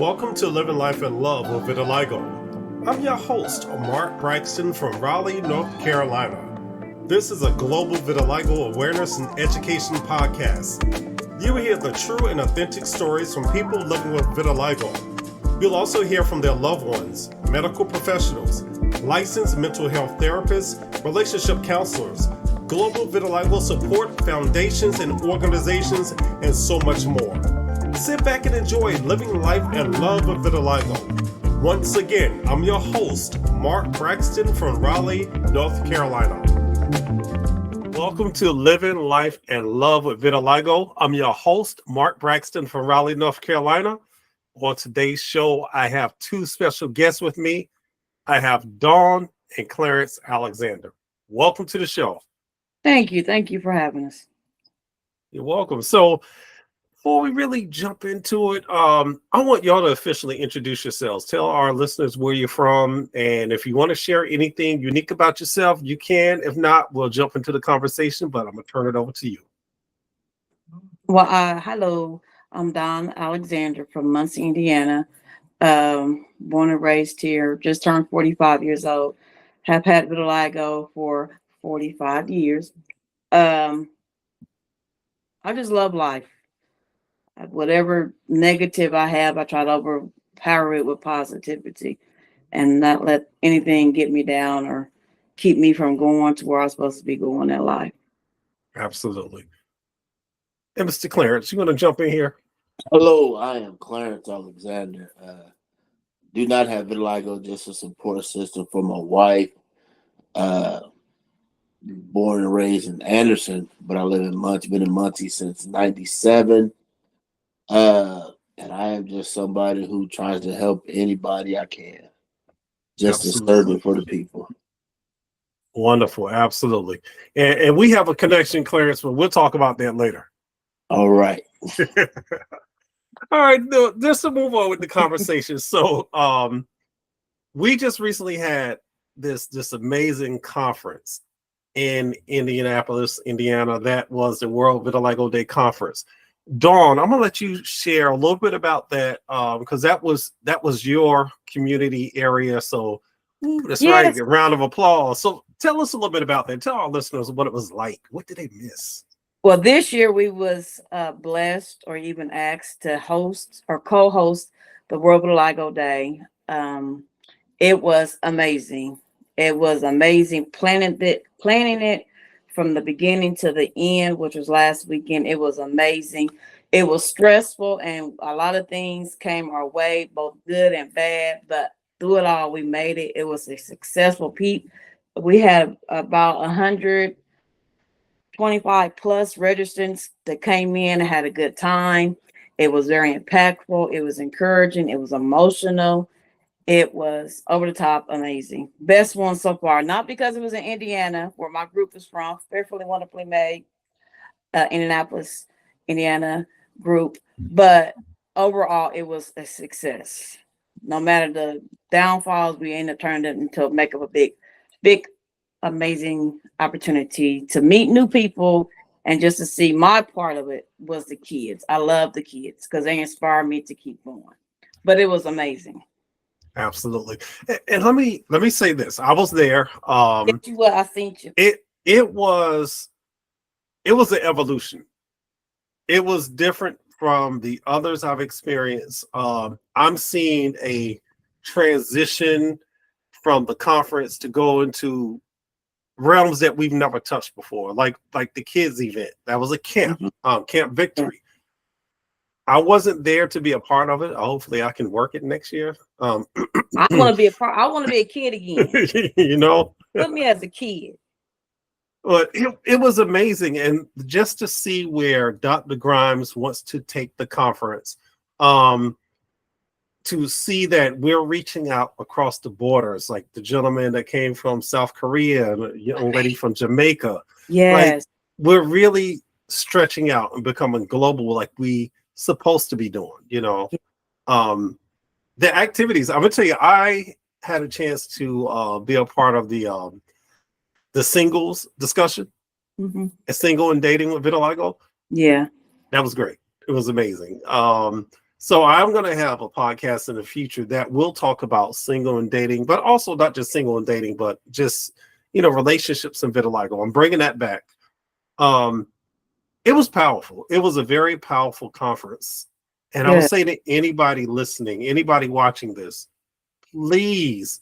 Welcome to Living Life in Love with Vitiligo. I'm your host, Mark Braxton from Raleigh, North Carolina. This is a global vitiligo awareness and education podcast. You will hear the true and authentic stories from people living with vitiligo. You'll also hear from their loved ones, medical professionals, licensed mental health therapists, relationship counselors, global vitiligo support foundations and organizations, and so much more. Sit back and enjoy living life and love with vitiligo. Once again, I'm your host, Mark Braxton from Raleigh, North Carolina. Welcome to Living Life and Love with Vitiligo. I'm your host, Mark Braxton from Raleigh, North Carolina. On today's show, I have two special guests with me. I have Dawn and Clarence Alexander. Welcome to the show. Thank you. Thank you for having us. You're welcome. So before we really jump into it, I want y'all to officially introduce yourselves. Tell our listeners where you're from, and if you want to share anything unique about yourself, you can. If not, we'll jump into the conversation, but I'm going to turn it over to you. Well, hello. I'm Dawn Alexander from Muncie, Indiana. Born and raised here. Just turned 45 years old. Have had vitiligo for 45 years. I just love life. Whatever negative I have, I try to overpower it with positivity and not let anything get me down or keep me from going to where I'm supposed to be going in life. Absolutely. And Mr. Clarence, you want to jump in here? Hello, I am Clarence Alexander. Do not have vitiligo, just a support system for my wife. Born and raised in Anderson, but I live in Muncie, been in Muncie since 97. And I am just somebody who tries to help anybody I can, just to serve it for the people. Wonderful, absolutely. And we have a connection, Clarence, but we'll talk about that later. All right. All right, just to move on with the conversation. So we just recently had this amazing conference in Indianapolis, Indiana. That was the World Vitiligo Day Conference. Dawn, I'm gonna let you share a little bit about that because that was your community area. So that's Yes. right. A round of applause. So tell us a little bit about that. Tell our listeners what it was like. What did they miss? Well, this year we was blessed or even asked to host or co-host the World Vitiligo Day. It was amazing. It was amazing planning it from the beginning to the end, which was last weekend. It was amazing. It was stressful, and a lot of things came our way, both good and bad. But through it all, we made it. It was a successful peak. We had about 125 plus registrants that came in and had a good time. It was very impactful. It was encouraging. It was emotional. It was over the top amazing. Best one so far, not because it was in Indiana, where my group is from, Fearfully Wonderfully Made, Indianapolis, Indiana group, but overall, it was a success. No matter the downfalls, we ended up turning it into make up a big, amazing opportunity to meet new people, and just to see my part of it was the kids. I love the kids because they inspire me to keep going. But it was amazing. Absolutely. And let me say this. I was there. I seen you. It was an evolution. It was different from the others I've experienced. I'm seeing a transition from the conference to go into realms that we've never touched before, like the kids event. That was a camp, Camp Victory. I wasn't there to be a part of it. Hopefully I can work it next year. I want to be a part. I want to be a kid again. You know, put me as a kid. But it was amazing. And just to see where Dr. Grimes wants to take the conference, to see that we're reaching out across the borders, like the gentleman that came from South Korea and a young lady from Jamaica. Yes. Like, we're really stretching out and becoming global like we supposed to be doing, you know. The activities, I'm gonna tell you, I had a chance to be a part of the singles discussion, a single and dating with vitiligo. Yeah, that was great. It was amazing. So I'm going to have a podcast in the future that will talk about single and dating, but also not just single and dating, but just, relationships and vitiligo. I'm bringing that back. It was powerful. It was a very powerful conference. And I would Good. say to anybody listening, anybody watching this, please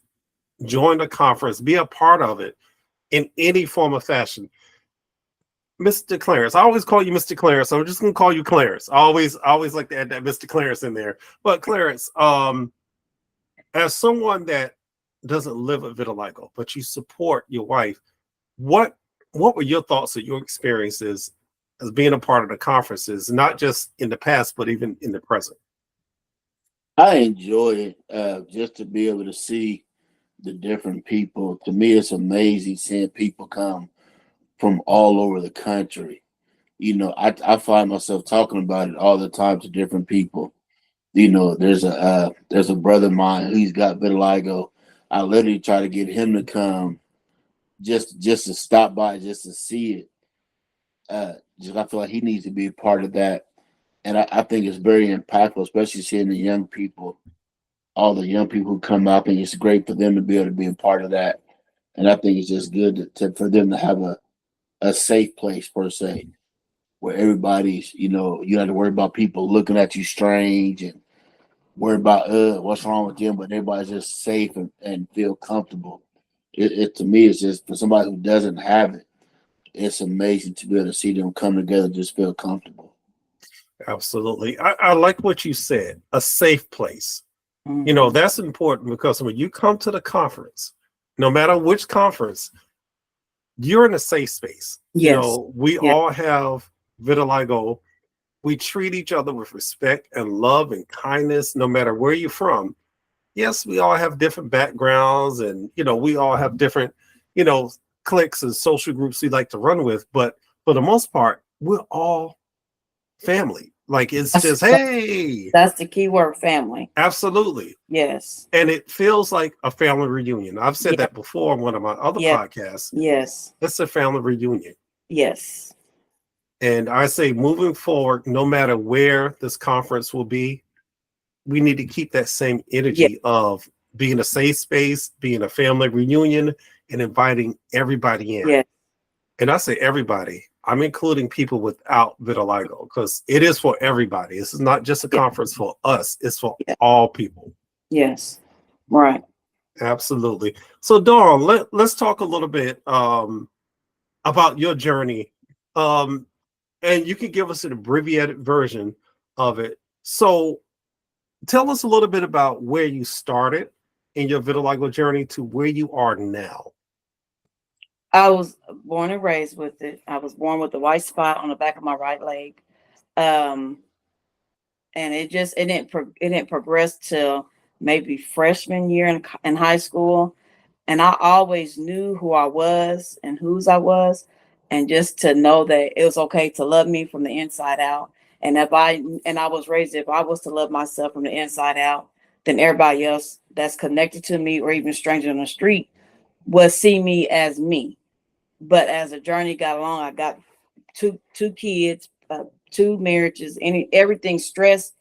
join the conference, be a part of it in any form of fashion. Mr. Clarence, I always call you Mr. Clarence, so I'm just gonna call you Clarence. I always like to add that Mr. Clarence in there. But Clarence, as someone that doesn't live with vitiligo, but you support your wife, what were your thoughts or your experiences as being a part of the conferences, not just in the past, but even in the present? I enjoy it just to be able to see the different people. To me, it's amazing seeing people come from all over the country. I find myself talking about it all the time to different people. There's a brother of mine, he's got vitiligo. I literally try to get him to come just to stop by, just to see it. Just I feel like he needs to be a part of that, and I think it's very impactful, especially seeing the young people, all the young people who come out. I think it's great for them to be able to be a part of that, and I think it's just good for them to have a safe place per se, where everybody's, you don't have to worry about people looking at you strange and worry about what's wrong with them, but everybody's just safe and feel comfortable. It to me, it's just for somebody who doesn't have it, it's amazing to be able to see them come together and just feel comfortable. Absolutely. I like what you said, a safe place. Mhm. That's important because when you come to the conference, no matter which conference, you're in a safe space. Yes. We Yes. all have vitiligo. We treat each other with respect and love and kindness, no matter where you're from. Yes, we all have different backgrounds and, we all have different, you know, cliques and social groups we like to run with. But for the most part, we're all family. Like it's That's, just, hey, that's the key word, family. absolutely. Yes. And it feels like a family reunion. I've said Yeah. that before on one of my other Yeah. podcasts. Yes. It's a family reunion. Yes. And I say moving forward, no matter where this conference will be, we need to keep that same Yeah. energy of being a safe space, being a family reunion, and inviting everybody in. Yes. And I say everybody, I'm including people without vitiligo because it is for everybody. This is not just a Yeah. conference for us, it's for Yeah. all people. Yes. Right. Absolutely. So Dawn, let's talk a little bit about your journey. And you can give us an abbreviated version of it. So tell us a little bit about where you started in your vitiligo journey to where you are now. I was born and raised with it. I was born with a white spot on the back of my right leg. Um, and it didn't progress till maybe freshman year in high school. And I always knew who I was and whose I was, and just to know that it was okay to love me from the inside out. And I was raised, if I was to love myself from the inside out, then everybody else that's connected to me or even strangers on the street would see me as me. But as the journey got along, I got two kids, two marriages, everything. Stress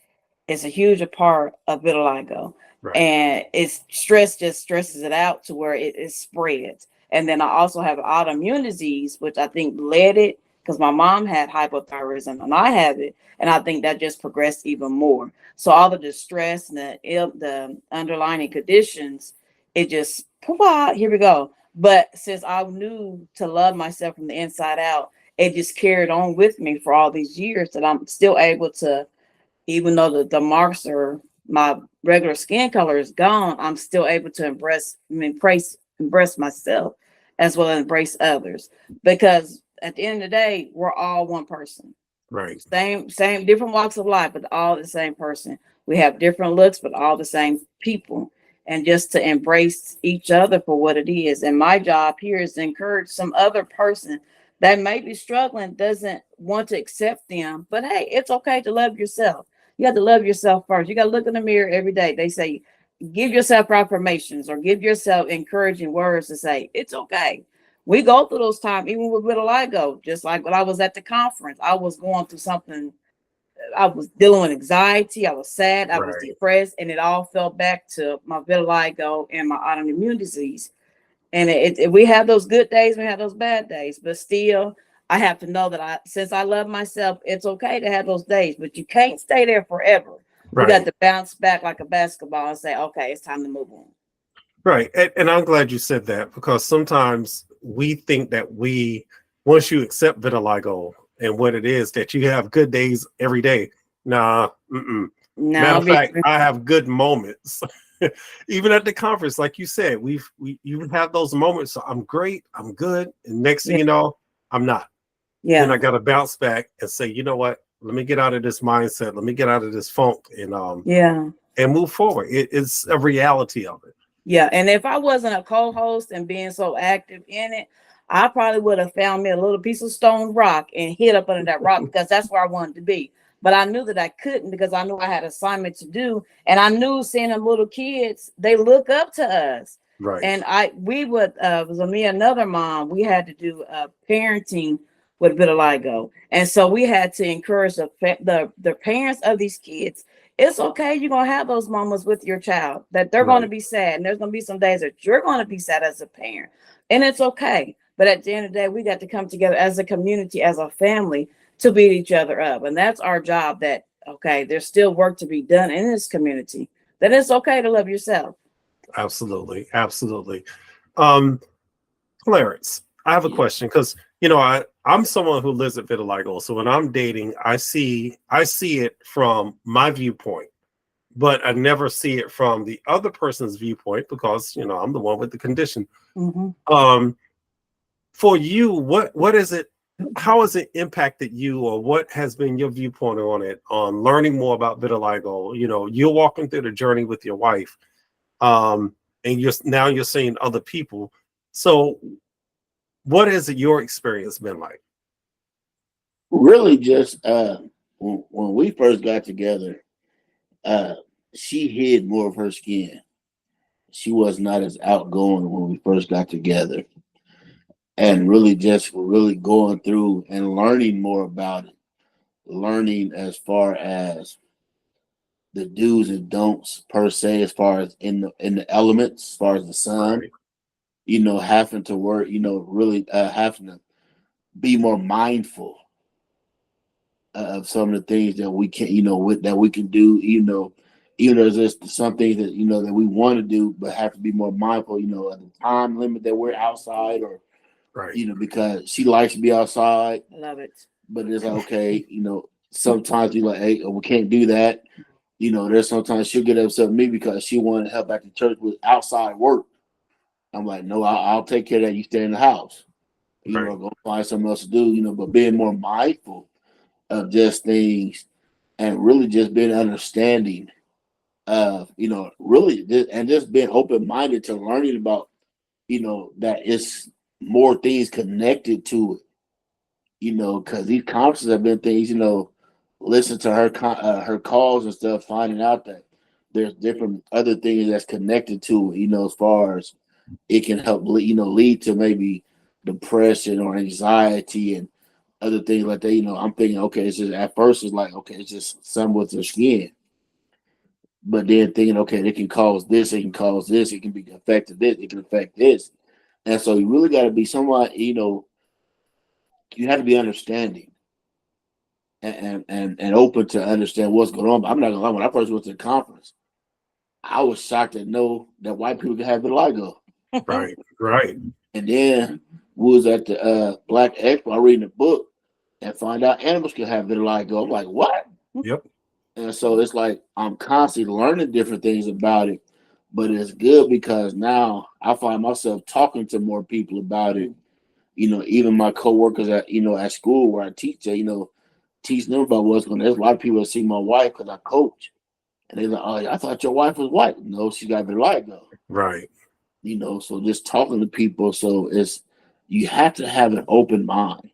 is a huge part of vitiligo, Right. and it's stress just stresses it out to where it spreads. And then I also have autoimmune disease, which I think led it because my mom had hypothyroidism and I have it, and I think that just progressed even more. So all of the stress and the underlying conditions, it just here we go. But since I knew to love myself from the inside out, it just carried on with me for all these years that I'm still able to, even though the marks are, my regular skin color is gone, I'm still able to embrace myself as well as embrace others. Because at the end of the day, we're all one person. Right. Same different walks of life, but all the same person. We have different looks, but all the same people. And just to embrace each other for what it is. And my job here is to encourage some other person that may be struggling, doesn't want to accept them. But hey, it's okay to love yourself. You have to love yourself first. You got to look in the mirror every day. They say, give yourself affirmations or give yourself encouraging words to say, it's okay. We go through those times, even with vitiligo, just like when I was at the conference, I was going through something I was dealing with anxiety, I was sad, I was Right. depressed, and it all fell back to my vitiligo and my autoimmune disease. And we have those good days, we have those bad days, but still, I have to know that since I love myself, it's okay to have those days, but you can't stay there forever. You got Right. to bounce back like a basketball and say, okay, it's time to move on. Right. And I'm glad you said that, because sometimes we think that once you accept vitiligo and what it is, that you have good days every day. Nah. Mm-mm. Matter No, of fact, I have good moments. Even at the conference, like you said, you have those moments. So I'm great, I'm good, and next thing yeah, you know, I'm not. Then yeah, I got to bounce back and say, you know what? Let me get out of this mindset. Let me get out of this funk yeah. and move forward. It's a reality of it. Yeah, and if I wasn't a co-host and being so active in it, I probably would have found me a little piece of stone rock and hid up under that rock because that's where I wanted to be. But I knew that I couldn't because I knew I had assignment to do, and I knew seeing them little kids, they look up to us. Right. And we would it was me and another mom. We had to do parenting with vitiligo, and so we had to encourage the parents of these kids. It's okay. You're gonna have those moments with your child that they're Right. gonna be sad, and there's gonna be some days that you're gonna be sad as a parent, and it's okay. But at the end of the day, we got to come together as a community, as a family, to beat each other up, and that's our job. That okay, there's still work to be done in this community. That it's okay to love yourself. Absolutely. Absolutely. Um, Clarence, I have a question, because I'm someone who lives at vitiligo. So when I'm dating, I see it from my viewpoint, but I never see it from the other person's viewpoint, because I'm the one with the condition. Mhm. For you, what is it? How has it impacted you, or what has been your viewpoint on it, on learning more about vitiligo? You're walking through the journey with your wife, and you're seeing other people. So what has your experience been like? Really, just when we first got together, uh, she hid more of her skin. She was not as outgoing when we first got together, and really going through and learning more about it. Learning as far as the do's and don'ts per se, as far as in the elements, as far as the sun. Right. Having to work. Really having to be more mindful of some of the things that we can, that we can do. Even though there's just some things that that we want to do, but have to be more mindful. Of the time limit that we're outside, or Right. because she likes to be outside, Love it. but it's like, okay. Sometimes you're like, hey, we can't do that. There's sometimes she'll get upset with me because she wanted to help at the church with outside work. I'm like, no, I'll take care of that. You stay in the house. Right. Go find something else to do. But being more mindful of just things, and really just being understanding of, really and just being open minded to learning about, that it's more things connected to it. Because these conferences have been things, listen to her calls and stuff, finding out that there's different other things that's connected to it, as far as it can help, lead to maybe depression or anxiety and other things like that. I'm thinking, okay, it's just at first it's like, okay, it's just something with the skin. But then thinking, okay, it can cause this, it can cause this, it can be affected this, it can affect this. And so you really got to be somewhat, you have to be understanding and open to understand what's going on. But I'm not gonna lie, when I first went to the conference, I was shocked to know that white people can have vitiligo. Right. Right. And then we was at the Black Expo reading a book and find out animals can have vitiligo. I'm like, what? Yep. And so it's like I'm constantly learning different things about it, but it's good because now I find myself talking to more people about it. Even my coworkers at school where I teach, teach them about what's going on. There's a lot of people that see my wife because I coach, and they're like, "Oh, I thought your wife was white." No, she got vitiligo. Right. So just talking to people. So you have to have an open mind.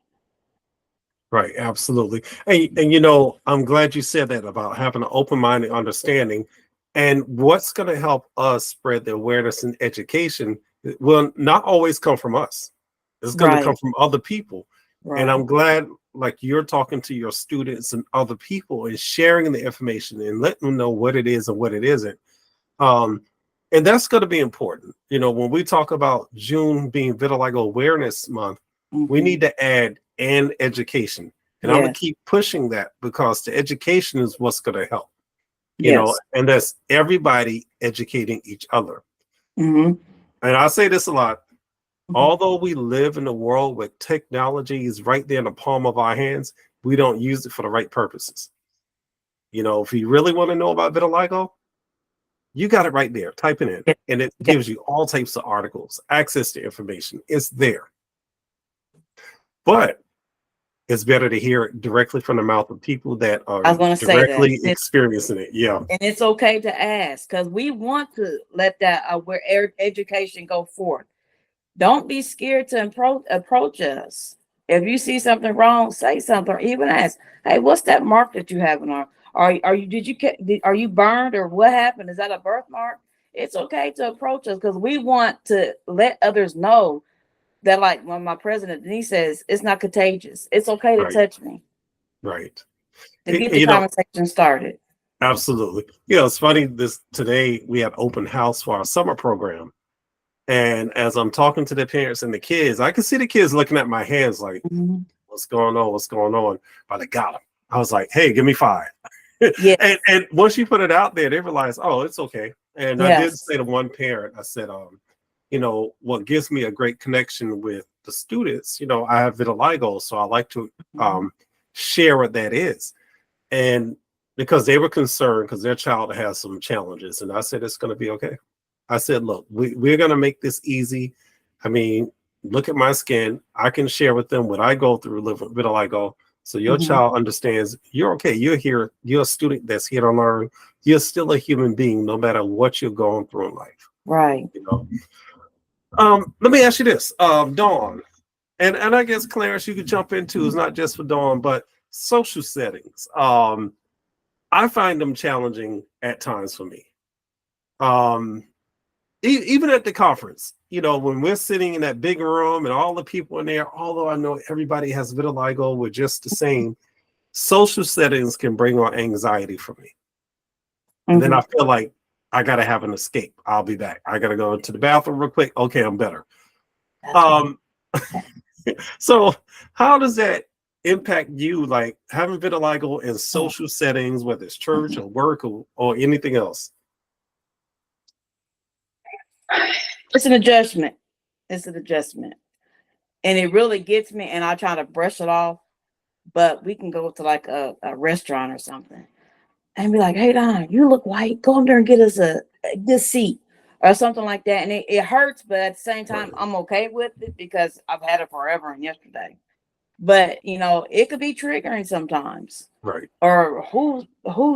Right. Absolutely. And I'm glad you said that about having an open mind and understanding. And what's going to help us spread the awareness and education will not always come from us. It's going to come Right. from other people. And Right. I'm glad like you're talking to your students and other people and sharing the information and letting them know what it is and what it isn't. Um, and that's going to be important. You know, when we talk about June being Vitiligo Awareness Month, we Mhm. need to add and education. And I'm going Yes. to keep pushing that because the education is what's going to help, you know, Yes. and that's everybody educating each other. Hmm. And I say this a lot. Although we live in a world where technology is right there in the palm of our hands, we don't use it for the right purposes. You know, if you really want to know about vitiligo, you got it right there. Type it in, Yeah. and it Yeah. gives you all types of articles, access to information. It's there. But it's better to hear it directly from the mouth of people that are I was going to say that. directly experiencing it. Yeah. And it's okay to ask because we want to let that education go forth. Don't be scared to approach us. If you see something wrong, say something. Or even ask, "Hey, what's that mark that you have on? Are you are you burned or what happened? Is that a birthmark?" It's okay to approach us because we want to let others know that, like when my president, he says, it's not contagious. It's okay to Right. touch me Right. to get the You know, conversation started. absolutely. You know, it's funny. Today we had open house for our summer program. And as I'm talking to the parents and the kids, I can see the kids looking at my hands like, Mhm. what's going on? What's going on? But I got them. I was like, hey, give me 5. Yeah. and once you put it out there, they realize, oh, it's okay. And I did Yes. say to one parent, I said, you know, what gives me a great connection with the students, you know, I have vitiligo, so I like to Mhm. share what that is. And because they were concerned because their child has some challenges. And I said, it's going to be okay. I said, look, we're going to make this easy. I mean, look at my skin. I can share with them what I go through, live with vitiligo. So your Mhm. child understands you're okay. You're here. You're a student that's here to learn. You're still a human being, no matter what you're going through in life. Right. You know. Let me ask you this, Dawn, and I guess Clarence, you could jump into is not just for Dawn, but social settings. I find them challenging at times for me. Um, even at the conference, you know, when we're sitting in that big room and all the people in there, although I know everybody has vitiligo, we're just the same. Social settings can bring on anxiety for me. And then Hmm. I feel like I got to have an escape. I'll be back. I got to go to the bathroom real quick. Okay, I'm better. That's right. Um, so how does that impact you, like having vitiligo in social settings, whether it's church or work or anything else? It's an adjustment. It's an adjustment. And it really gets me, and I try to brush it off. But we can go to like a restaurant or something and be like, "Hey, Don, you look white. Go in there and get us a good seat or something like that." And it hurts, but at the same time, Right. I'm okay with it because I've had it forever and yesterday. But it could be triggering sometimes. Right. Or who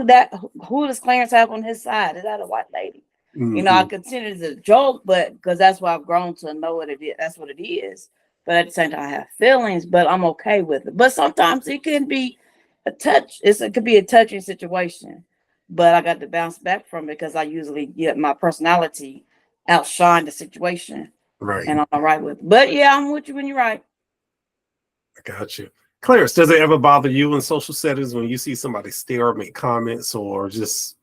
does Clarence have on his side? Is that a white lady? I Hmm. consider it as a joke, but because that's what I've grown to know what it is. That's what it is. But at the same time, I have feelings, but I'm okay with it. But sometimes it can be a touch. It could be a touching situation. But I got to bounce back from it because I usually get my personality outshine the situation, Right. and I'm all right with it. But yeah, I'm with you when you're right. I got you. Clarence, does it ever bother you in social settings when you see somebody stare or make comments or just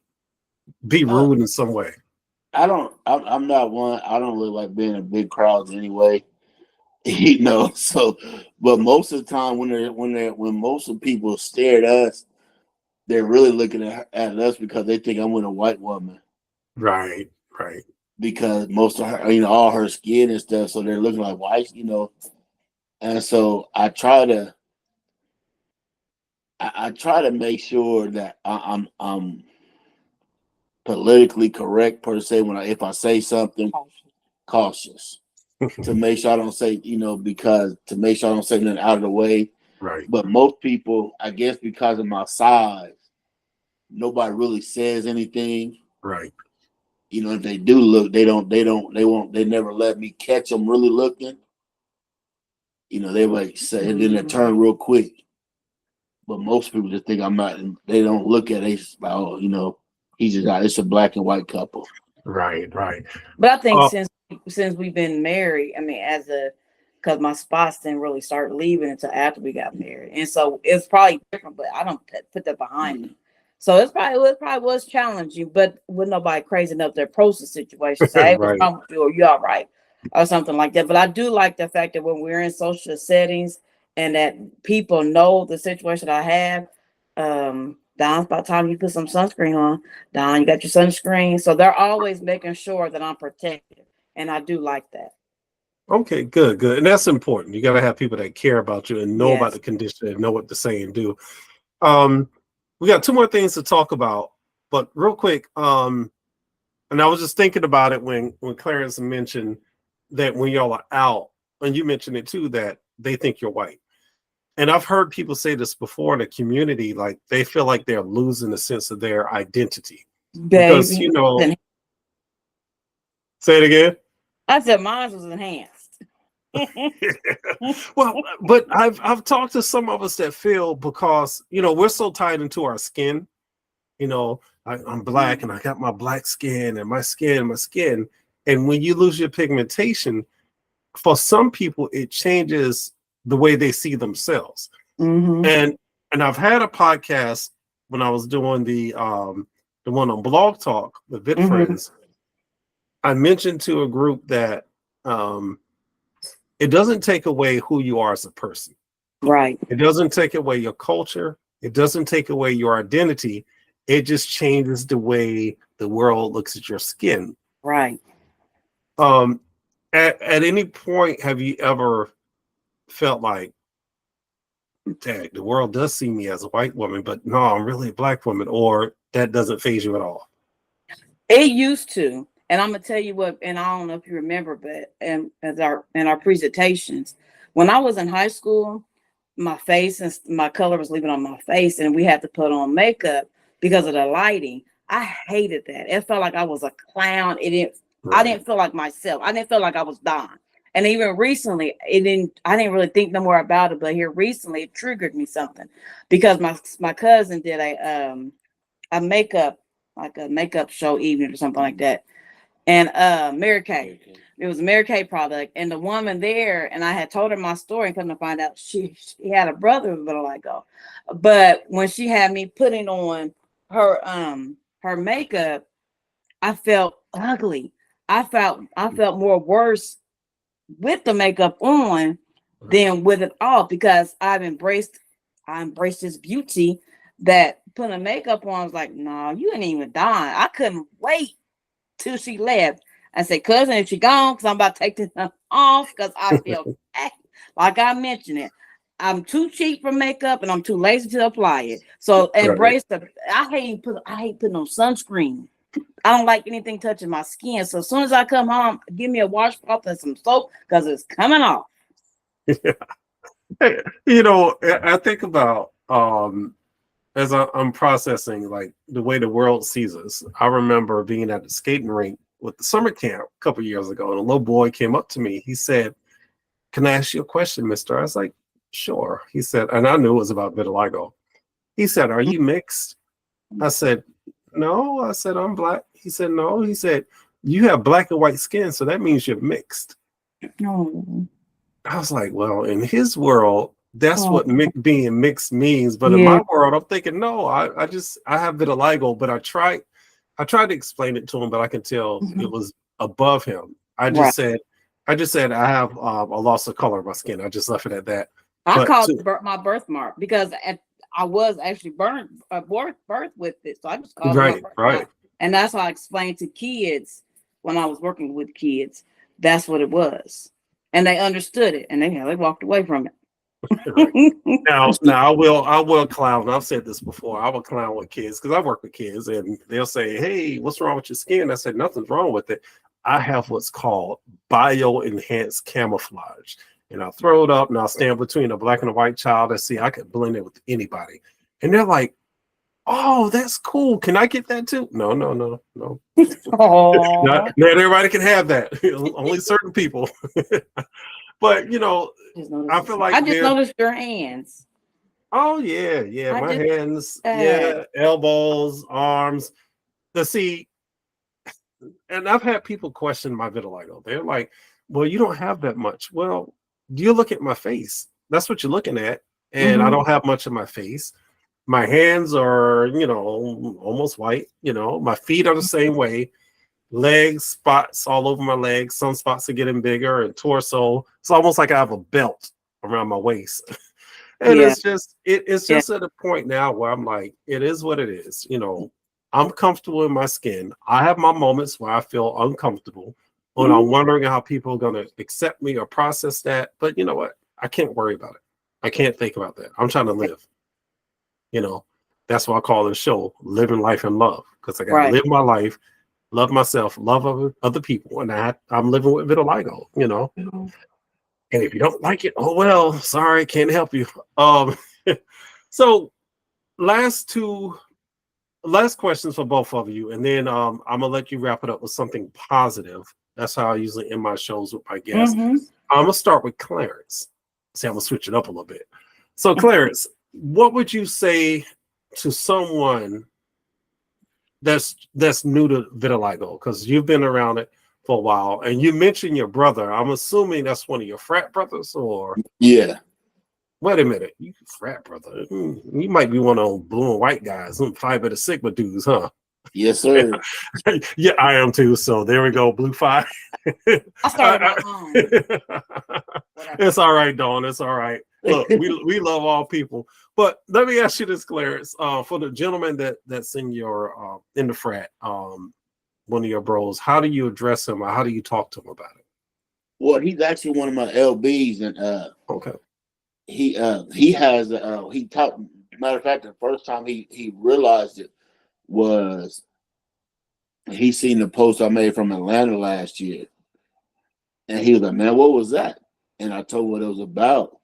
be Uh, rude in some way? I don't. I'm not one. I don't really like being in big crowds anyway. You know. So, but most of the time, when most of the people stare at us, they're really looking at us because they think I'm with a white woman. Right. Right. Because most of her, all her skin and stuff, so they're looking like white. And so I try to make sure that I'm politically correct per se if I say something, cautious to make sure I don't say, because to make sure I don't say nothing out of the way. Right. But most people, I guess because of my size, nobody really says anything. Right. If they do look, they never let me catch them really looking. They might say, and then they turn real quick. But most people just think I'm not, and they don't look at it. It's like, oh, it's a black and white couple. Right. Right. But I think Uh, since we've been married, I mean, as a because my spots didn't really start leaving until after we got married. And so it's probably different, but I don't put that behind me. So it probably was challenging, but with nobody crazy enough to approach the situation. Say, hey, what's Right. wrong with you? Or you all right? Or something like that. But I do like the fact that when we're in social settings and that people know the situation I have, Don, it's about time you put some sunscreen on. Don, you got your sunscreen. So they're always making sure that I'm protected. And I do like that. Okay, good. And that's important. You got to have people that care about you and know about Yes. the condition and know what to say and do. We got 2 more things to talk about, but real quick, and I was just thinking about it when Clarence mentioned that when y'all are out, and you mentioned it too, that they think you're white. And I've heard people say this before in the community, like they feel like they're losing the sense of their identity. Because, Baby. say it again. I said mine was enhanced. Well, but I've talked to some of us that feel, because we're so tied into our skin. I'm black and I got my black skin and my skin. And when you lose your pigmentation, for some people it changes the way they see themselves. And I've had a podcast when I was doing the one on Blog Talk with Vit Friends. I mentioned to a group that it doesn't take away who you are as a person. Right. It doesn't take away your culture. It doesn't take away your identity. It just changes the way the world looks at your skin. Right. At any point, have you ever felt like, dang, the world does see me as a white woman, but no, I'm really a black woman, or that doesn't faze you at all? It used to. And I'm gonna tell you what, and I don't know if you remember, but in our presentations, when I was in high school, my face and my color was leaving on my face, and we had to put on makeup because of the lighting. I hated that. It felt like I was a clown. I didn't feel like myself. I didn't feel like I was Don. And even recently, I didn't really think no more about it, but here recently it triggered me something, because my cousin did a makeup, like a makeup show evening or something like that. And Mary Kay. It was a Mary Kay product. And the woman there, and I had told her my story, and come to find out she had a brother with vitiligo. But when she had me putting on her makeup, I felt ugly. I felt more worse with the makeup on than with it off, because I embraced this beauty that putting makeup on. I was like, no, you ain't even dying. I couldn't wait till she left. I said, cousin, if she gone, because I'm about to take this off, because I feel like I mentioned it. I'm too cheap for makeup and I'm too lazy to apply it. So embrace I hate putting on sunscreen. I don't like anything touching my skin. So as soon as I come home, give me a washcloth and some soap, because it's coming off. I think about as I'm processing like the way the world sees us. I remember being at the skating rink with the summer camp a couple years ago, and a little boy came up to me. He said, "Can I ask you a question, mister?" I was like, "Sure." He said, and I knew it was about vitiligo. He said, "Are you mixed?" I said, "No." I said, "I'm black." He said, "No." He said, "You have black and white skin, so that means you're mixed." No. I was like, well, in his world, that's what being mixed means. But in my world, I'm thinking, no, I have vitiligo, but I tried to explain it to him, but I can tell it was above him. I just said I have a loss of color of my skin. I just left it at that. I called my birthmark, because I was actually birth with it. So I just called it my birthmark. And that's how I explained to kids when I was working with kids. That's what it was. And they understood it, and they walked away from it. Now I will clown. I've said this before. I will clown with kids, because I work with kids, and they'll say, "Hey, what's wrong with your skin?" I said, "Nothing's wrong with it. I have what's called bio-enhanced camouflage, and I'll throw it up, and I'll stand between a black and a white child and see I can blend it with anybody." And they're like, "Oh, that's cool. Can I get that too?" No. Not everybody can have that. Only certain people. But I feel like I just noticed your hands. Oh yeah. My hands, elbows, arms. Let's see. And I've had people question my vitiligo. They're like, "Well, you don't have that much." Well, you look at my face. That's what you're looking at. And I don't have much of my face. My hands are, almost white. My feet are the same way. Legs, spots all over my legs. Some spots are getting bigger, and torso. It's almost like I have a belt around my waist. And Yeah. it's just at a point now where I'm like, it is what it is. I'm comfortable in my skin. I have my moments where I feel uncomfortable, and I'm wondering how people are going to accept me or process that. But you know what? I can't worry about it. I can't think about that. I'm trying to live. That's why I call this show Living Life in Love, because I got to live my life, love myself, love other people. And I'm living with vitiligo, And if you don't like it, oh, well, sorry, can't help you. So last questions for both of you. And then I'm going to let you wrap it up with something positive. That's how I usually end my shows with my guests. I'm going to start with Clarence. See, I'm going to switch it up a little bit. So, Clarence, what would you say to someone that's new to vitiligo? Because you've been around it for a while, and you mentioned your brother. I'm assuming that's one of your frat brothers, or yeah. Wait a minute, you frat brother? You might be one of those blue and white guys, some Phi Beta Sigma dudes, huh? Yes, sir. Yeah, I am too. So there we go, Blue Phi. I started my own. It's all right, Dawn. It's all right. Look, we love all people. But let me ask you this, Clarence. For the gentleman that's in your in the frat, one of your bros, how do you address him, or how do you talk to him about it? Well, he's actually one of my LBs, and okay. He has he talked. Matter of fact, the first time he realized it was he seen the post I made from Atlanta last year, and he was like, "Man, what was that?" And I told him what it was about.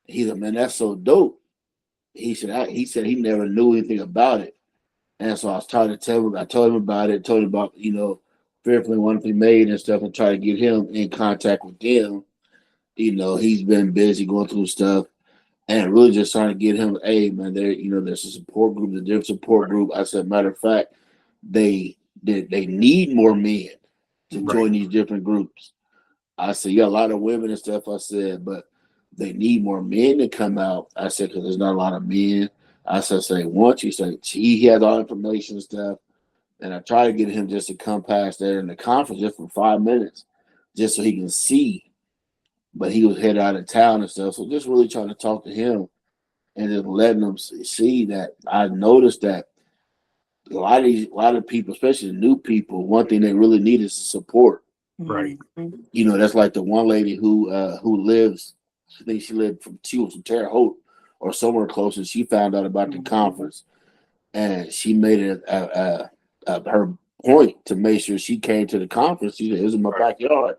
He's like, "Man, that's so dope." He said he never knew anything about it, and so I was trying to tell him. I told him about it. Told him about Fearfully Wonderfully Made and stuff, and try to get him in contact with them. He's been busy going through stuff. And really just trying to get him, hey man, there's a support group, the different support group. I said, matter of fact, they need more men to join these different groups. I said, yeah, a lot of women and stuff. I said, but they need more men to come out. I said, because there's not a lot of men. I said, once you say he has all information and stuff, and I try to get him just to come past there in the conference just for 5 minutes, just so he can see. But he was headed out of town and stuff. So just really trying to talk to him and just letting them see that I noticed that a lot of people, especially the new people, one thing they really need is support. Right. That's like the one lady who lives, I think she was from Terre Haute or somewhere close, and she found out about the conference, and she made it her point to make sure she came to the conference. She said, it was in my backyard.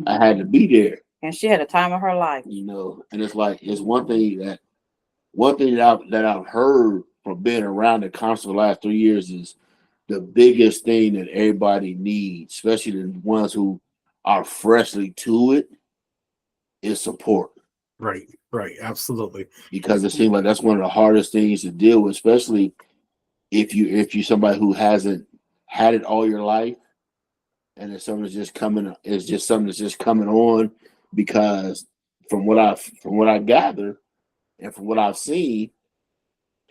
I had to be there. And she had a time of her life. And it's like, it's one thing that I've heard from being around the conference for the last 3 years is the biggest thing that everybody needs, especially the ones who are freshly to it, is support. Right, absolutely. Because it seems like that's one of the hardest things to deal with, especially if you're somebody who hasn't had it all your life, and it's something that's just coming on. Because from what I gather and from what I've seen,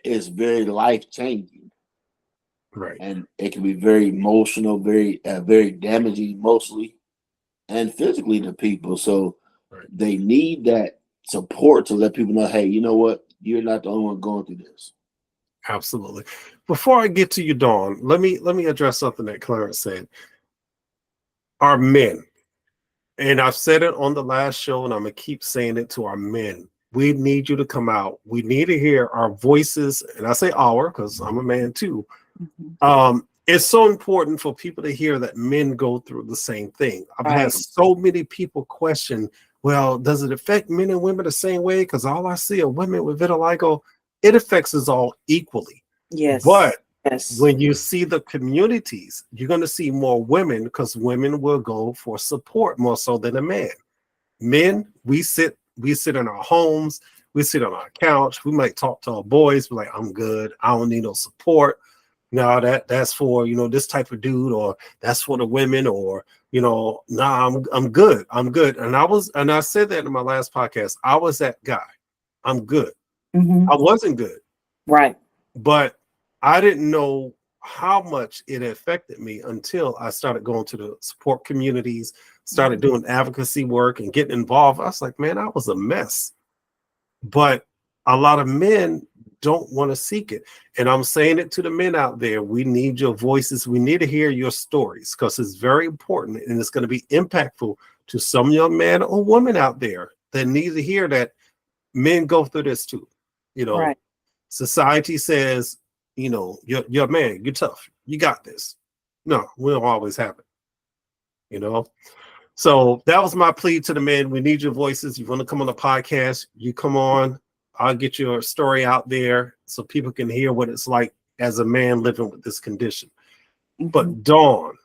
it's very life changing, right? And it can be very emotional, very very damaging, emotionally and physically to people. So they need that support to let people know, hey, you know what? You're not the only one going through this. Absolutely. Before I get to you, Dawn, let me address something that Clarence said. Our men. And I've said it on the last show, and I'm going to keep saying it to our men. We need you to come out. We need to hear our voices. And I say our, because I'm a man too. It's so important for people to hear that men go through the same thing. I've had so many people question, well, does it affect men and women the same way? Because all I see are women with vitiligo. It affects us all equally. Yes. But when you see the communities, you're going to see more women, because women will go for support more so than a man. Men, we sit in our homes, we sit on our couch, we might talk to our boys, be like, I'm good, I don't need no support. no, that's for, this type of dude, or that's for the women, or, nah, I'm good. I'm good. And I said that in my last podcast. I was that guy. I'm good. I wasn't good. Right. But I didn't know how much it affected me until I started going to the support communities, started doing advocacy work and getting involved. I was like, man, I was a mess. But a lot of men don't want to seek it. And I'm saying it to the men out there. We need your voices. We need to hear your stories, because it's very important, and it's going to be impactful to some young man or woman out there that needs to hear that men go through this too. Right. Society says, you're a man, you're tough, you got this. No, we don't always have it. So that was my plea to the men. We need your voices. You want to come on the podcast, you come on. I'll get your story out there so people can hear what it's like as a man living with this condition. But Dawn.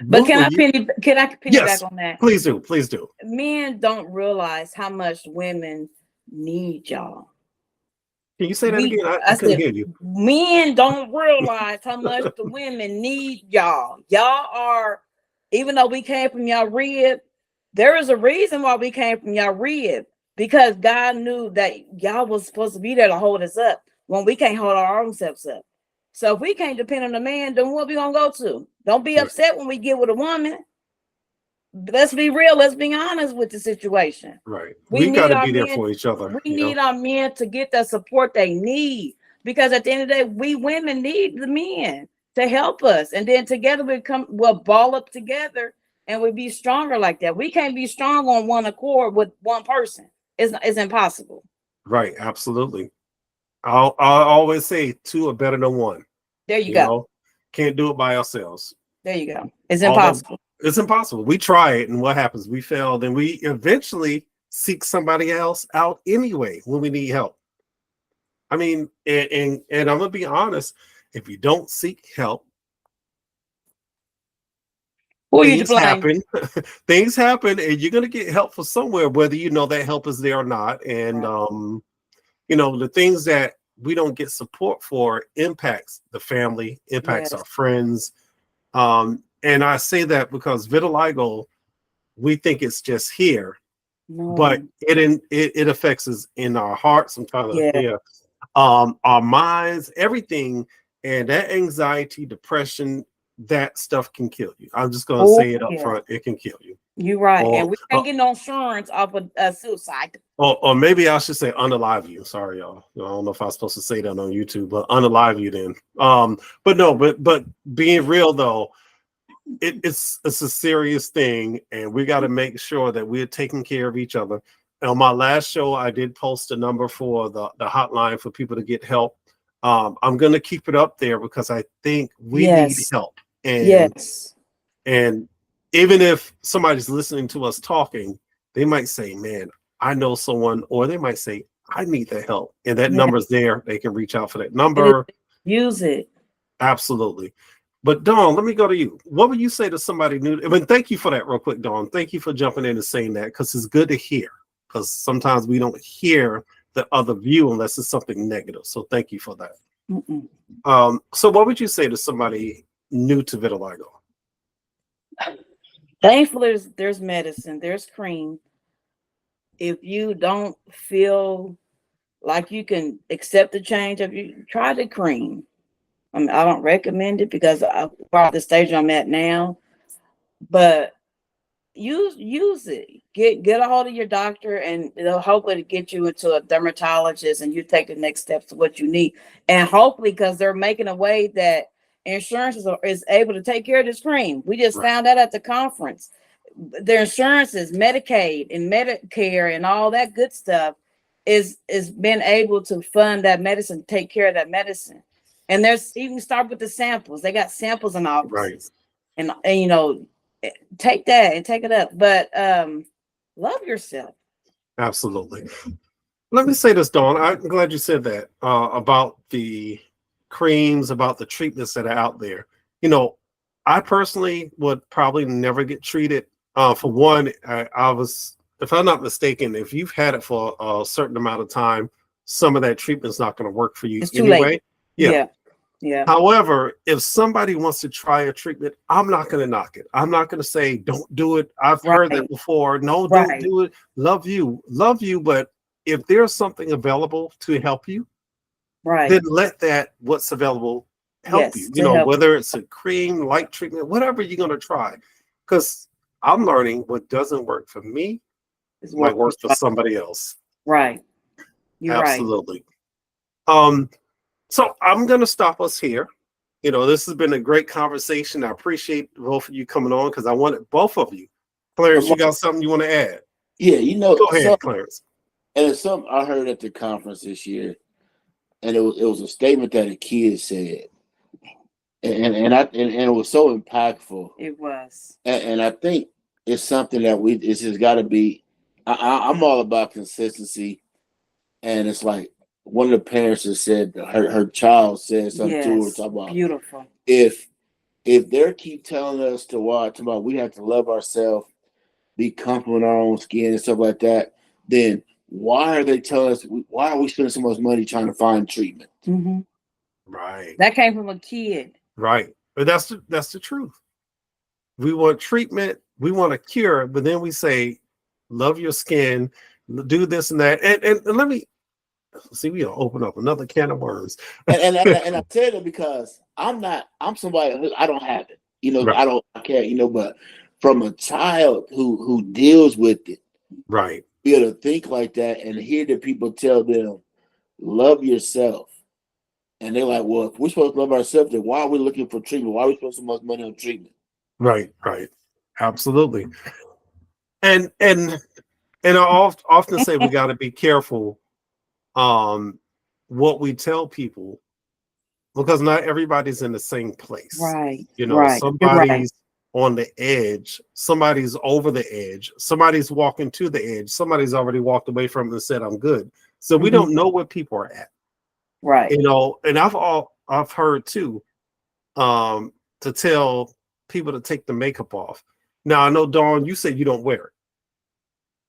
But can I piggyback on that? Please do. Men don't realize how much women need y'all. Can you say that again? I couldn't hear you. Men don't realize how much the women need y'all. Y'all are, even though we came from y'all rib, there is a reason why we came from y'all rib, because God knew that y'all was supposed to be there to hold us up when we can't hold our own selves up. So if we can't depend on a man, then what we gonna go to? Don't be upset when we get with a woman. Let's be real. Let's be honest with the situation. Right. We got to be there for each other. We need our men to get the support they need, because at the end of the day, we women need the men to help us. And then together we'll ball up together and we'll be stronger like that. We can't be strong on one accord with one person. It's impossible. Right. Absolutely. I'll always say two are better than one. There you go. Can't do it by ourselves. There you go. It's impossible. It's impossible. We try it, and what happens? We fail, then we eventually seek somebody else out anyway when we need help. I mean, and I'm gonna be honest, if you don't seek help, things happen. Things happen, and you're gonna get help from somewhere, whether you know that help is there or not. And the things that we don't get support for impacts the family, impacts our friends. And I say that because vitiligo, we think it's just here, but it affects us in our hearts. I'm trying to hear, our minds, everything, and that anxiety, depression, that stuff can kill you. I'm just gonna say it up front. It can kill you. You're right, and we can't get no insurance off of suicide. Or maybe I should say unalive you. Sorry, y'all. I don't know if I was supposed to say that on YouTube, but unalive you then. But being real though, it's a serious thing, and we got to make sure that we're taking care of each other. And on my last show, I did post a number for the hotline for people to get help. I'm going to keep it up there because I think we need help. And even if somebody's listening to us talking, they might say, man, I know someone, or they might say, I need the help. And that number's there. They can reach out for that number. Use it. Absolutely. But Dawn, let me go to you. What would you say to somebody new? I mean, thank you for that real quick, Dawn. Thank you for jumping in and saying that, because it's good to hear, because sometimes we don't hear the other view unless it's something negative. So thank you for that. So what would you say to somebody new to vitiligo? Thankfully, there's medicine, there's cream. If you don't feel like you can accept the change, try the cream. I mean, I don't recommend it because I'm at the stage I'm at now, but use it. Get a hold of your doctor, and they'll hopefully get you into a dermatologist, and you take the next steps to what you need. And hopefully, because they're making a way that insurance is able to take care of this cream. We just found out at the conference. Their insurances, Medicaid and Medicare and all that good stuff is been able to fund that medicine, take care of that medicine. And there's even start with the samples. They got samples in offices. And take that and take it up. But love yourself. Absolutely. Let me say this, Dawn. I'm glad you said that about the creams, about the treatments that are out there. I personally would probably never get treated. For one, I was, if I'm not mistaken, if you've had it for a certain amount of time, some of that treatment's not going to work for you it's too anyway. Late. Yeah. Yeah. However, if somebody wants to try a treatment, I'm not going to knock it. I'm not going to say, don't do it. I've heard that Right. before. No, don't Right. do it. Love you. But if there's something available to help you, Right. then let that what's available help Yes. you. To help. Whether it's a cream, light treatment, whatever you're going to try. Because I'm learning what doesn't work for me Is might what. work for somebody else. Right. You're right. Absolutely. So I'm going to stop us here. This has been a great conversation. I appreciate both of you coming on because I wanted both of you. Clarence, you got something you want to add? Yeah, Go ahead, Clarence. And it's something I heard at the conference this year, and it was a statement that a kid said, and it was so impactful. It was. And I think it's something that it's just got to be. I'm all about consistency, and it's like one of the parents just said her child said something to her Yes. talking about Beautiful. if they keep telling us to watch about we have to love ourselves, be comfortable in our own skin and stuff like that, then why are they telling us? Why are we spending so much money trying to find treatment? Mm-hmm. Right. That came from a kid. Right. But that's the truth. We want treatment, we want a cure, but then we say, love your skin, do this and that. And let me see, we'll open up another can of worms. and I tell it because I'm somebody who I don't have it. Right. I care, but from a child who deals with it, Right. be able to think like that and hear the people tell them, love yourself. And they're like, well, if we're supposed to love ourselves, then why are we looking for treatment? Why are we spending so much money on treatment? Right. Absolutely. And I often say we got to be careful what we tell people because not everybody's in the same place. Right. Right. Somebody's on the edge, somebody's over the edge, somebody's walking to the edge, somebody's already walked away from it and said, I'm good. So we don't know where people are at. Right. And I've heard too, to tell people to take the makeup off. Now I know, Dawn, you said you don't wear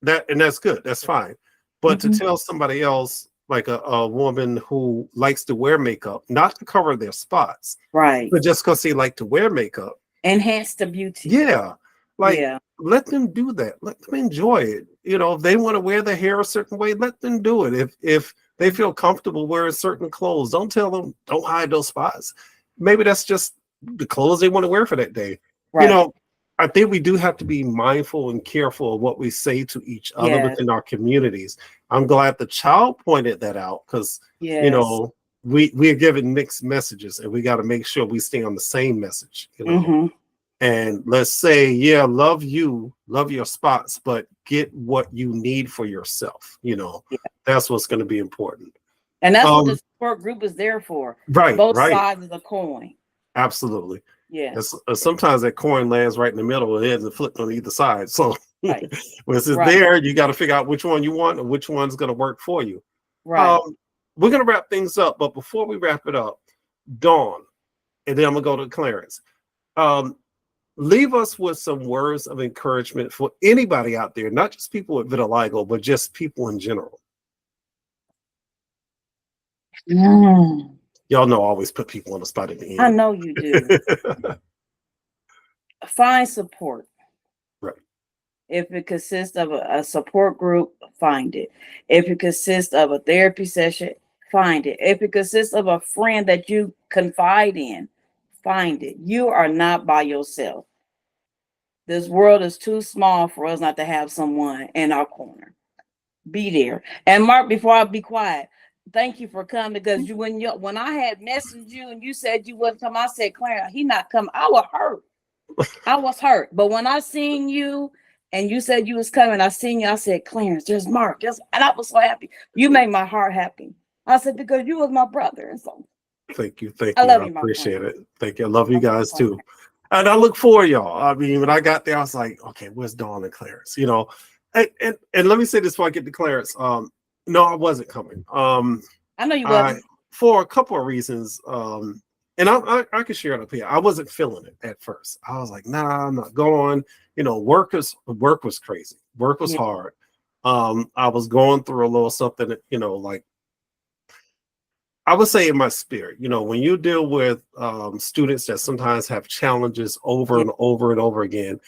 it. That's good. That's fine. But to tell somebody else, like a woman who likes to wear makeup, not to cover their spots, right, but just because they like to wear makeup, enhance the beauty. Yeah. Let them do that. Let them enjoy it. If they want to wear their hair a certain way, let them do it. If they feel comfortable wearing certain clothes, don't tell them, don't hide those spots. Maybe that's just the clothes they want to wear for that day. Right. I think we do have to be mindful and careful of what we say to each other within our communities. I'm glad the child pointed that out because, we are given mixed messages and we got to make sure we stay on the same message, And let's say, love your spots, but get what you need for yourself. That's what's going to be important. And that's what the support group is there for. Right. Both sides of the coin. Absolutely. Yeah. Sometimes that coin lands right in the middle and it isn't flipped on either side. So when it's there, you got to figure out which one you want and which one's going to work for you. Right. We're going to wrap things up. But before we wrap it up, Dawn, and then I'm going to go to Clarence. Leave us with some words of encouragement for anybody out there, not just people with vitiligo, but just people in general. Y'all know I always put people on the spot at the end. I know you do. Find support. Right. If it consists of a support group, find it. If it consists of a therapy session, find it. If it consists of a friend that you confide in, find it. You are not by yourself. This world is too small for us not to have someone in our corner. Be there. And Mark, before I be quiet, thank you for coming because when I had messaged you and you said you wouldn't come, I said, Clarence, he not coming. I was hurt. I was hurt. But when I seen you and you said you was coming, I seen you, I said, Clarence, there's Mark. And I was so happy. You made my heart happy. I said, because you was my brother. And so thank you. I love you, appreciate it. Thank you. I love you guys too. And I look for y'all. I mean, when I got there, I was like, okay, where's Dawn and Clarence? And let me say this before I get to Clarence. No, I wasn't coming. I know you wasn't. For a couple of reasons. And I can share it up here. I wasn't feeling it at first. I was like, nah, I'm not going. Work was crazy. Work was hard. I was going through a little something, like I would say in my spirit, when you deal with students that sometimes have challenges over and over and over again,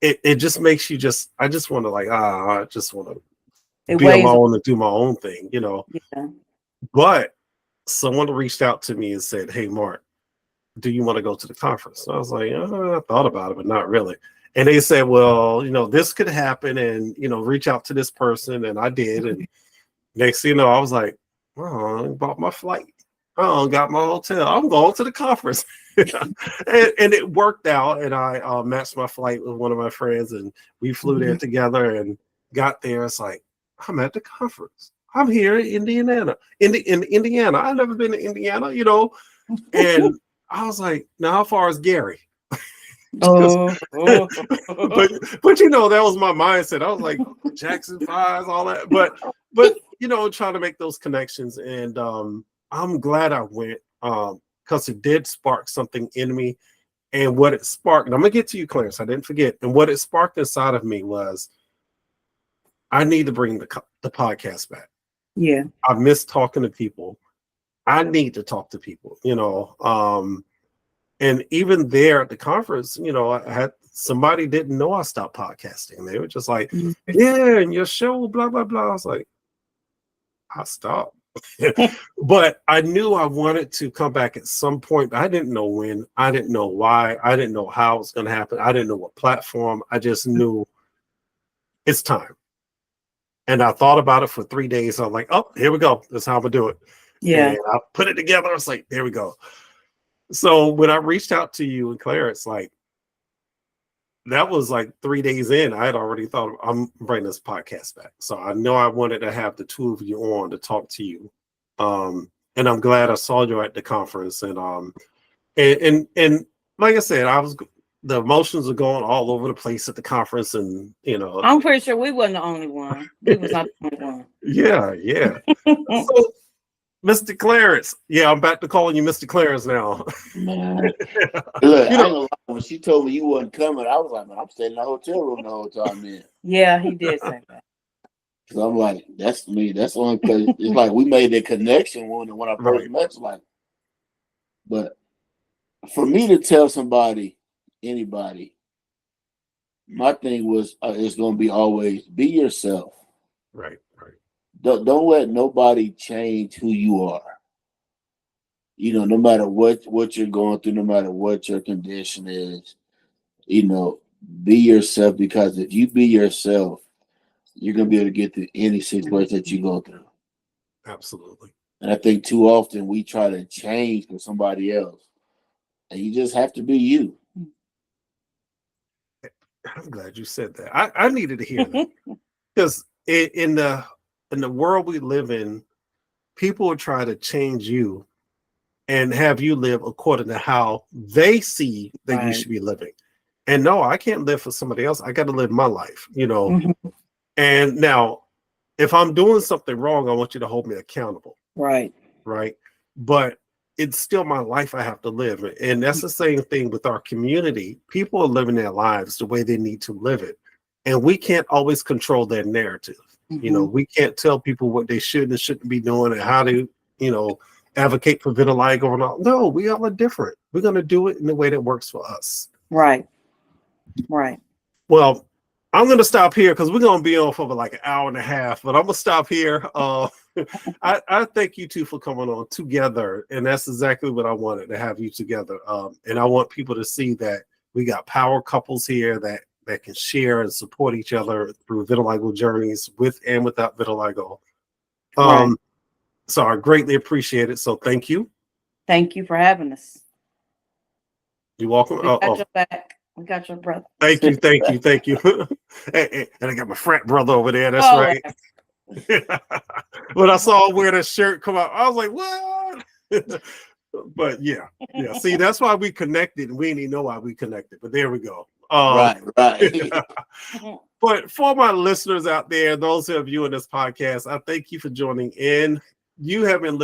it just makes you I just want to I just want to be alone and do my own thing, Yeah. But someone reached out to me and said, "Hey, Mark, do you want to go to the conference?" And I was like, I thought about it, but not really. And they said, well, this could happen and, reach out to this person. And I did. And next thing you know, I was like, oh, I bought my flight. Oh, got my hotel. I'm going to the conference. and it worked out. And I matched my flight with one of my friends and we flew there together and got there. It's like, I'm at the conference. I'm here in Indiana. In Indiana. I've never been to Indiana, and I was like, now how far is Gary? Oh. but that was my mindset. I was like, Jackson 5s, all that. But trying to make those connections. And I'm glad I went because it did spark something in me. And what it sparked, and I'm gonna get to you, Clarence, I didn't forget. And what it sparked inside of me was I need to bring the podcast back. Yeah. I miss talking to people. I need to talk to people, and even there at the conference, I had somebody didn't know I stopped podcasting. They were just like, yeah, and your show, blah, blah, blah. I was like, I stopped. But I knew I wanted to come back at some point, but I didn't know when. I didn't know why. I didn't know how it was going to happen. I didn't know what platform. I just knew it's time. And I thought about it for 3 days. I'm like, oh, here we go. That's how I'm going to do it. Yeah. And I put it together. I was like, there we go. So when I reached out to you and Clarence, that was 3 days in, I had already thought I'm bringing this podcast back. So I know I wanted to have the two of you on to talk to you. And I'm glad I saw you at the conference. And like I said, the emotions are going all over the place at the conference. And, I'm pretty sure we wasn't the only one. We was not the only one. Yeah. So, Mr. Clarence. Yeah, I'm back to calling you Mr. Clarence now. Man. Look, I ain't gonna lie, when she told me you wasn't coming, I was like, man, I'm staying in the hotel room the whole time, man. Yeah, he did say that. So I'm like, that's me. That's the only place. It's like we made a connection when I first met you. But for me to tell somebody, anybody, my thing was it's gonna be always be yourself. Right. Don't let nobody change who you are. No matter what you're going through, no matter what your condition is, be yourself, because if you be yourself, you're gonna be able to get through any situation that you go through. Absolutely. And I think too often we try to change for somebody else, and you just have to be you. I'm glad you said that. I needed to hear that because in the world we live in, people will try to change you and have you live according to how they see that you should be living. And no, I can't live for somebody else. I got to live my life, And now, if I'm doing something wrong, I want you to hold me accountable. Right. But it's still my life I have to live. And that's the same thing with our community. People are living their lives the way they need to live it. And we can't always control their narrative. We can't tell people what they should and shouldn't be doing and how to, advocate for vitiligo and all. No, we all are different. We're going to do it in the way that works for us. Right. Well, I'm going to stop here because we're going to be on for an hour and a half, but I'm going to stop here. I thank you two for coming on together. And that's exactly what I wanted, to have you together. And I want people to see that we got power couples here that can share and support each other through vitiligo journeys with and without vitiligo. So I greatly appreciate it. So thank you. Thank you for having us. You're welcome. We got your back. We got your brother. Thank you. And I got my frat brother over there. That's right. When I saw him wear that shirt come out, I was like, what? But yeah. See, that's why we connected. We didn't even know why we connected, but there we go. Right. But for my listeners out there, those of you in this podcast, I thank you for joining in. You have been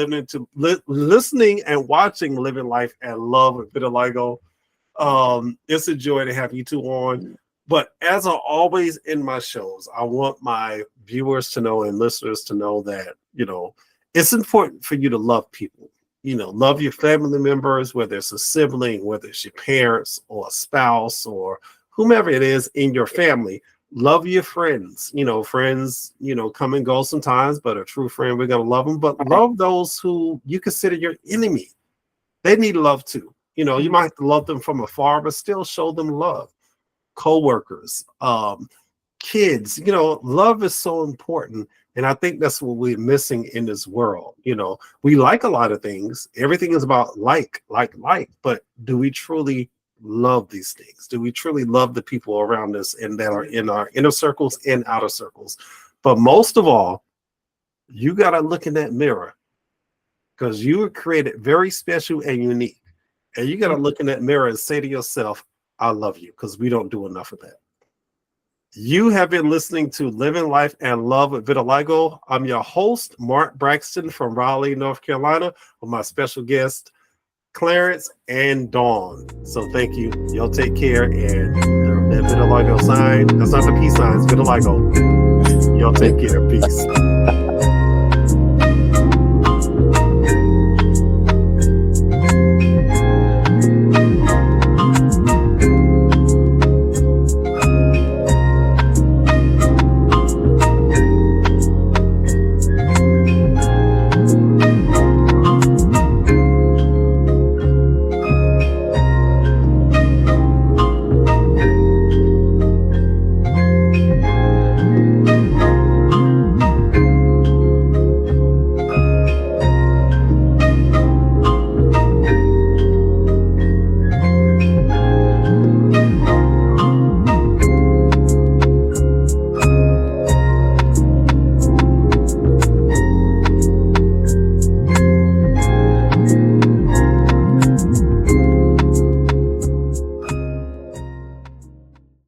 listening and watching Living Life and Love with Vitiligo. It's a joy to have you two on. But as I always in my shows, I want my viewers to know and listeners to know that, it's important for you to love people. Love your family members, whether it's a sibling, whether it's your parents or a spouse or whomever it is in your family. Love your friends. Friends, come and go sometimes, but a true friend, we're going to love them. But love those who you consider your enemy. They need love too. You might have to love them from afar, but still show them love. Co-workers, kids, love is so important. And I think that's what we're missing in this world. We like a lot of things. Everything is about like, but do we truly love these things? Do we truly love the people around us and that are in our inner circles and outer circles? But most of all, you got to look in that mirror, because you were created very special and unique. And you got to look in that mirror and say to yourself, I love you, because we don't do enough of that. You have been listening to Living Life and Love with Vitiligo. I'm your host, Mark Braxton from Raleigh, North Carolina, with my special guest, Clarence and Dawn. So thank you. Y'all take care. And that vitiligo sign, that's not the peace sign, it's vitiligo. Y'all take care. Peace.